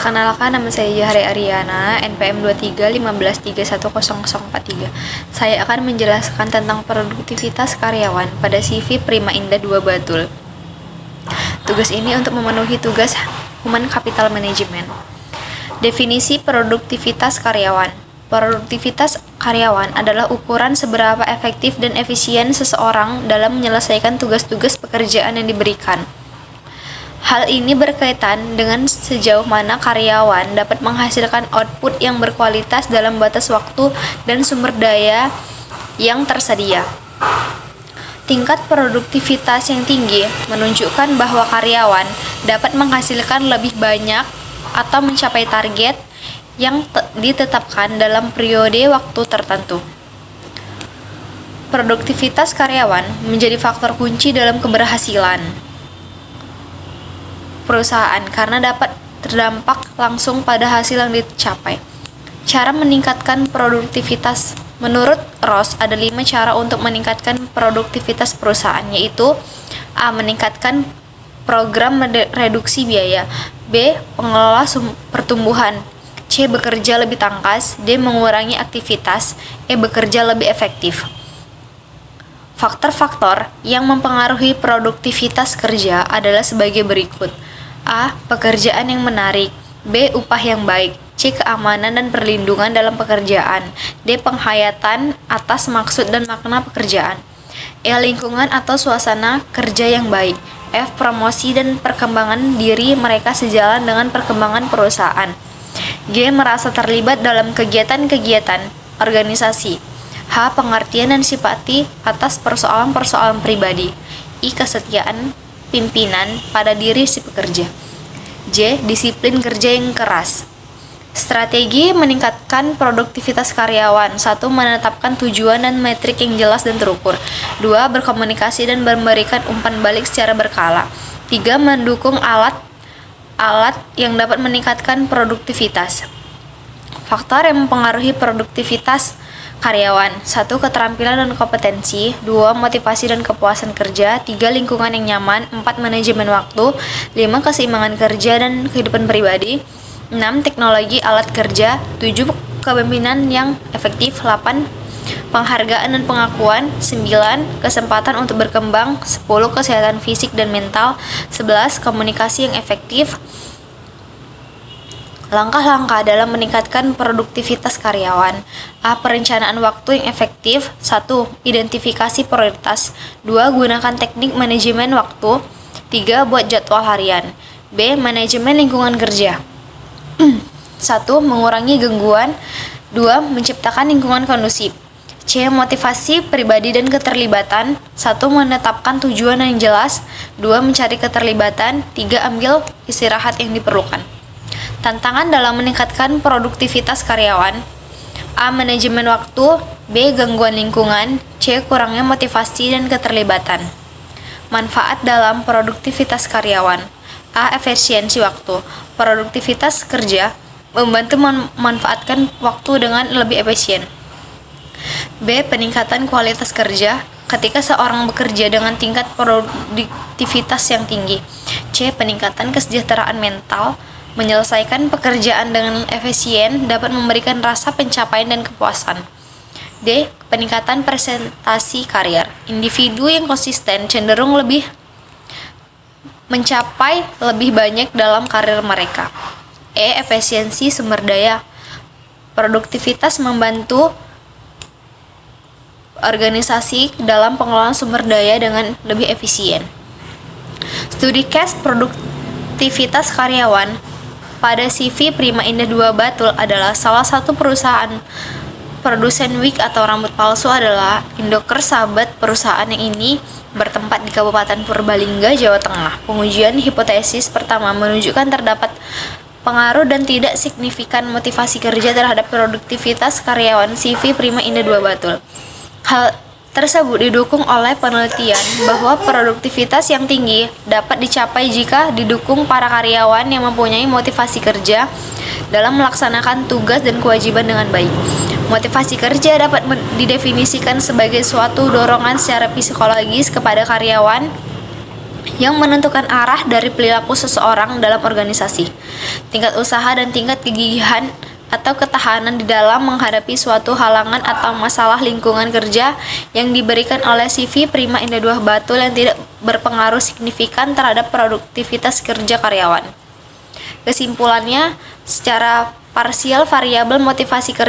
Perkenalkan, nama saya Jahre Ariana, NPM 2315310043. Saya akan menjelaskan tentang produktivitas karyawan pada CV Prima Indah 2 Batul. Tugas ini untuk memenuhi tugas Human Capital Management. Definisi produktivitas karyawan. Produktivitas karyawan adalah ukuran seberapa efektif dan efisien seseorang dalam menyelesaikan tugas-tugas pekerjaan yang diberikan. Hal ini berkaitan dengan sejauh mana karyawan dapat menghasilkan output yang berkualitas dalam batas waktu dan sumber daya yang tersedia. Tingkat produktivitas yang tinggi menunjukkan bahwa karyawan dapat menghasilkan lebih banyak atau mencapai target yang ditetapkan dalam periode waktu tertentu. Produktivitas karyawan menjadi faktor kunci dalam keberhasilan perusahaan karena dapat terdampak langsung pada hasil yang dicapai. Cara meningkatkan produktivitas. Menurut Ross, ada 5 cara untuk meningkatkan produktivitas perusahaan, yaitu A. Meningkatkan program reduksi biaya. B. Pengelola pertumbuhan. C. Bekerja lebih tangkas. D. Mengurangi aktivitas. E. Bekerja lebih efektif. Faktor-faktor yang mempengaruhi produktivitas kerja adalah sebagai berikut. A. Pekerjaan yang menarik. B. Upah yang baik. C. Keamanan dan perlindungan dalam pekerjaan. D. Penghayatan atas maksud dan makna pekerjaan. E. Lingkungan atau suasana kerja yang baik. F. Promosi dan perkembangan diri mereka sejalan dengan perkembangan perusahaan. G. Merasa terlibat dalam kegiatan-kegiatan organisasi. H. Pengertian dan simpati atas persoalan-persoalan pribadi. I. Kesetiaan pimpinan pada diri si pekerja. J. Disiplin kerja yang keras. Strategi meningkatkan produktivitas karyawan. 1. Menetapkan tujuan dan metrik yang jelas dan terukur. 2. Berkomunikasi dan memberikan umpan balik secara berkala. 3. Mendukung alat yang dapat meningkatkan produktivitas. Faktor yang mempengaruhi produktivitas karyawan. 1. Keterampilan dan kompetensi. 2. Motivasi dan kepuasan kerja. 3. Lingkungan yang nyaman. 4. Manajemen waktu. 5. Keseimbangan kerja dan kehidupan pribadi. 6. Teknologi alat kerja. 7. Kepemimpinan yang efektif. 8. Penghargaan dan pengakuan. 9. Kesempatan untuk berkembang. 10. Kesehatan fisik dan mental. 11. Komunikasi yang efektif. Langkah-langkah dalam meningkatkan produktivitas karyawan. A. Perencanaan waktu yang efektif. 1. Identifikasi prioritas. 2. Gunakan teknik manajemen waktu. 3. Buat jadwal harian. B. Manajemen lingkungan kerja. 1. Mengurangi gangguan. 2. Menciptakan lingkungan kondusif. C. Motivasi pribadi dan keterlibatan. 1. Menetapkan tujuan yang jelas. 2. Mencari keterlibatan. 3. Ambil istirahat yang diperlukan. Tantangan dalam meningkatkan produktivitas karyawan. A. Manajemen waktu. B. Gangguan lingkungan. C. Kurangnya motivasi dan keterlibatan. Manfaat dalam produktivitas karyawan. A. Efisiensi waktu. Produktivitas kerja membantu memanfaatkan waktu dengan lebih efisien. B. Peningkatan kualitas kerja ketika seorang bekerja dengan tingkat produktivitas yang tinggi. C. Peningkatan kesejahteraan mental. Menyelesaikan pekerjaan dengan efisien dapat memberikan rasa pencapaian dan kepuasan. D. Peningkatan presentasi karier. Individu yang konsisten cenderung lebih mencapai lebih banyak dalam karir mereka. E. Efisiensi sumber daya. Produktivitas membantu organisasi dalam pengelolaan sumber daya dengan lebih efisien. Studi case produktivitas karyawan pada CV Prima Indah 2 Batul adalah salah satu perusahaan produsen wig atau rambut palsu adalah Indoker. Sahabat perusahaan yang ini bertempat di Kabupaten Purbalingga, Jawa Tengah. Pengujian hipotesis pertama menunjukkan terdapat pengaruh dan tidak signifikan motivasi kerja terhadap produktivitas karyawan CV Prima Indah 2 Batul. Hal tersebut didukung oleh penelitian bahwa produktivitas yang tinggi dapat dicapai jika didukung para karyawan yang mempunyai motivasi kerja dalam melaksanakan tugas dan kewajiban dengan baik. Motivasi kerja dapat didefinisikan sebagai suatu dorongan secara psikologis kepada karyawan yang menentukan arah dari perilaku seseorang dalam organisasi, tingkat usaha dan tingkat kegigihan atau ketahanan di dalam menghadapi suatu halangan atau masalah lingkungan kerja yang diberikan oleh CV Prima Indah Dua Batul yang tidak berpengaruh signifikan terhadap produktivitas kerja karyawan. Kesimpulannya, secara parsial variabel motivasi kerja